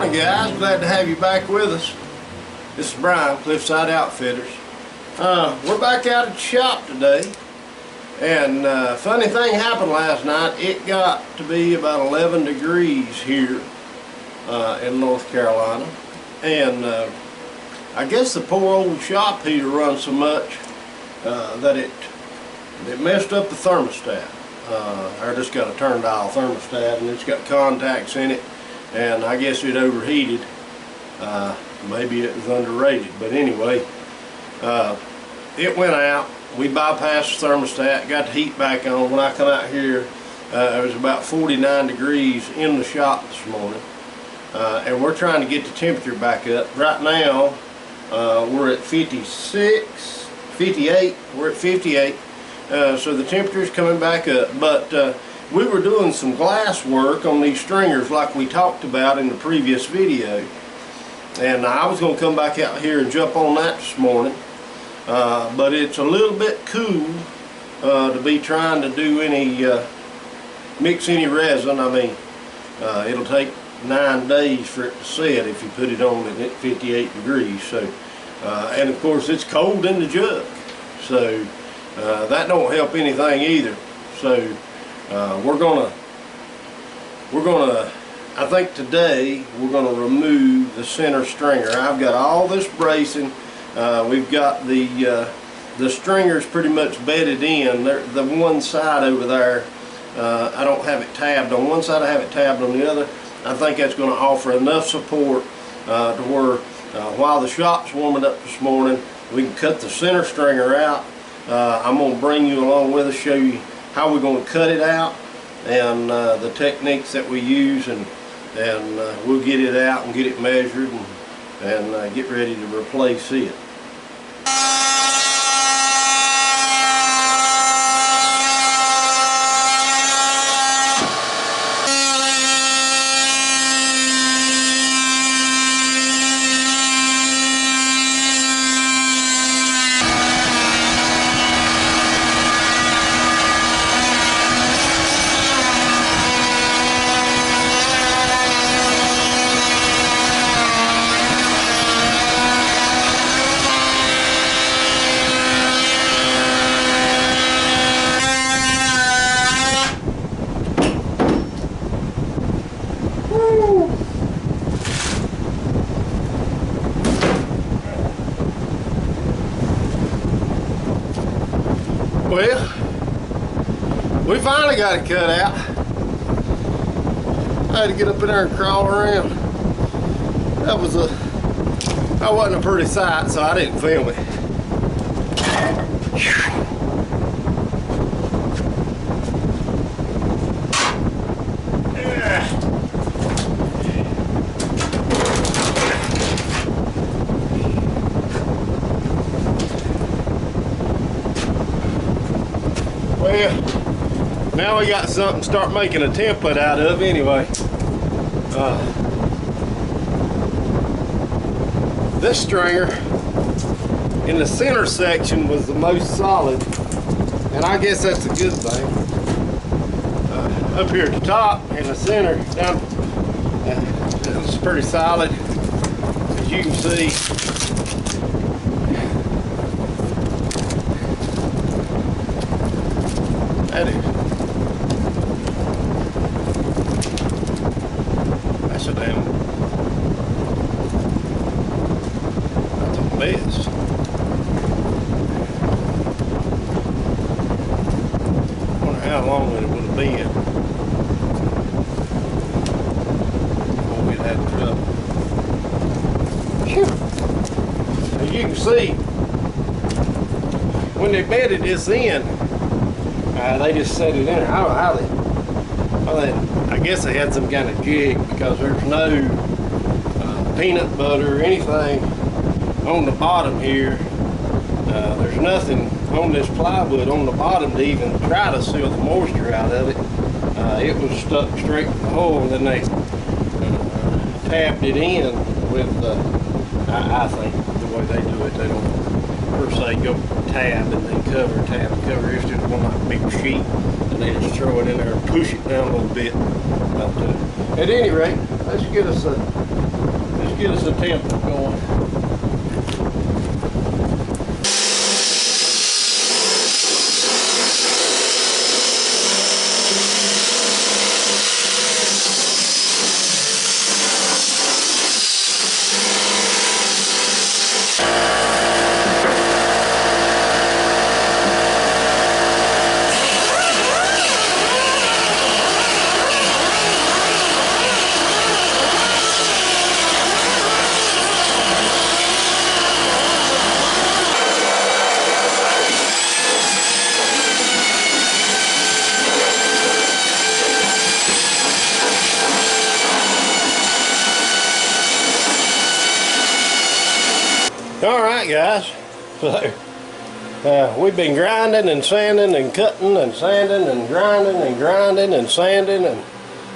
morning, guys. Glad to have you back with us. This is Brian, Cliffside Outfitters. We're back out at the shop today, and funny thing happened last night. It got to be about 11 degrees here in North Carolina, and I guess the poor old shop heater runs so much that it messed up the thermostat. I just got a turn dial thermostat, and it's got contacts in it, and I guess it overheated. Maybe it was underrated, but anyway, it went out. We bypassed the thermostat, got the heat back on. When I come out here, it was about 49 degrees in the shop this morning, and we're trying to get the temperature back up. Right now, we're at 56, 58. We're at 58. So the temperature is coming back up, but we were doing some glass work on these stringers like we talked about in the previous video, and I was going to come back out here and jump on that this morning, but it's a little bit cool to be trying to do any mix any resin. I mean, it'll take 9 days for it to set if you put it on at 58 degrees. So and of course it's cold in the jug, so that don't help anything either. So we're gonna I think today we're gonna remove the center stringer. I've got all this bracing. We've got the stringers pretty much bedded in. The one side over there, I don't have it tabbed on one side, I have it tabbed on the other. I think that's going to offer enough support to where while the shop's warming up this morning, we can cut the center stringer out. I'm going to bring you along with us, show you how we're going to cut it out, and the techniques that we use, and we'll get it out and get it measured and get ready to replace it. Well, we finally got it cut out. I had to get up in there and crawl around. That wasn't a pretty sight, so I didn't film it. Well, now we got something to start making a template out of anyway. This stringer in the center section was the most solid, and I guess that's a good thing. Up here at the top in the center, down, it's pretty solid, as you can see. That's a damn, that's a mess. I wonder how long it would have been before we'd had trouble. Whew. As you can see, when they bedded this in, they just set it in there. I don't know how I guess they had some kind of jig, because there's no peanut butter or anything on the bottom here. There's nothing on this plywood on the bottom to even try to seal the moisture out of it. It was stuck straight in the hole, and then they tapped it in with, I think the way they do it, they don't per se go tab and then cover, tab and cover. It's just one like big sheet, and they just throw it in there and push it down a little bit. But at any rate, let's get us a template going. Alright guys, so we've been grinding and sanding and cutting and sanding and grinding and grinding and sanding, and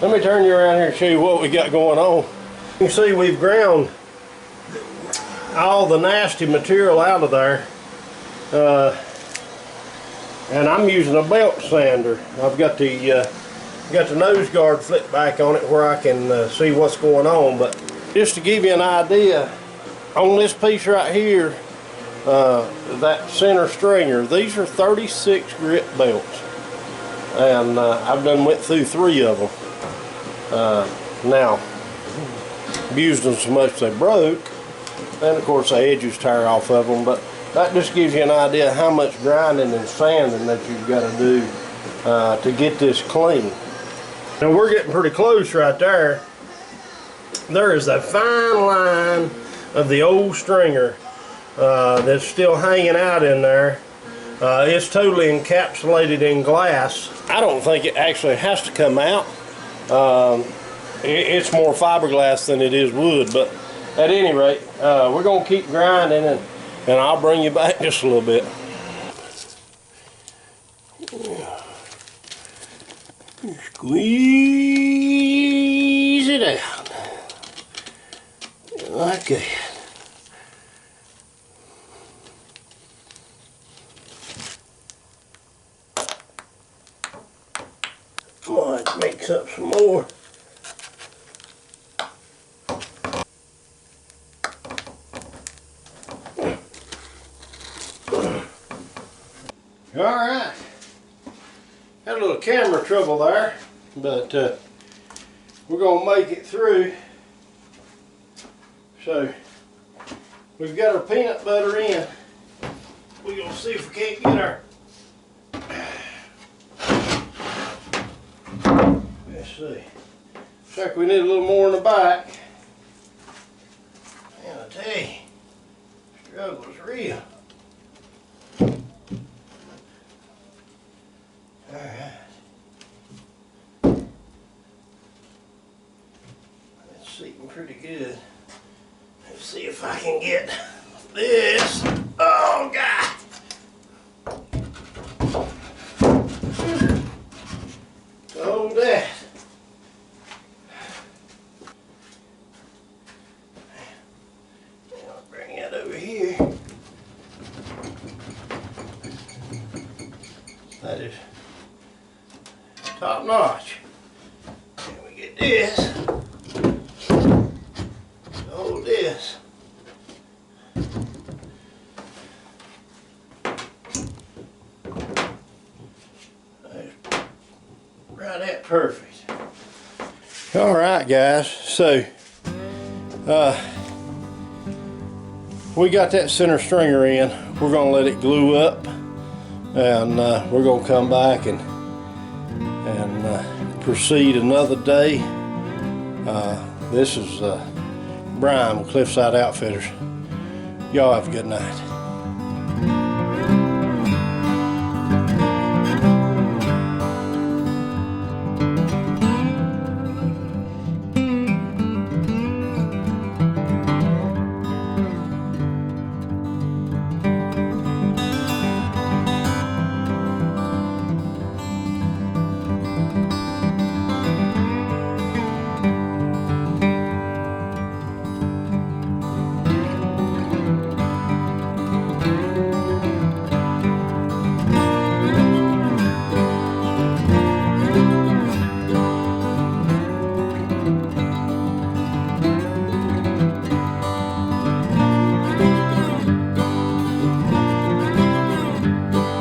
let me turn you around here and show you what we got going on. You can see we've ground all the nasty material out of there, and I'm using a belt sander. I've got the nose guard flipped back on it where I can see what's going on, but just to give you an idea, on this piece right here, that center stringer, these are 36 grit belts, and I've done went through 3 of them. Now, abused them so much they broke, and of course the edges tear off of them, but that just gives you an idea how much grinding and sanding that you've got to do to get this clean. Now we're getting pretty close right there. There is a fine line of the old stringer that's still hanging out in there. It's totally encapsulated in glass. I don't think it actually has to come out. It's more fiberglass than it is wood, but at any rate, we're going to keep grinding, and I'll bring you back just a little bit. Squeeze it out like that. Might mix up some more. Alright, had a little camera trouble there, but we're going to make it through. So we've got our peanut butter in. We're going to see if we can't get our, let's see, looks like we need a little more in the back. And I tell you, the struggle is real. Alright. It's seating pretty good. Let's see if I can get this. Oh God! Hold that. I'll bring it over here. That is top notch. And we get this. Hold this. Right at perfect. Alright guys, so we got that center stringer in. We're going to let it glue up, and we're going to come back and proceed another day. This is Brian with Cliffside Outfitters. Y'all have a good night.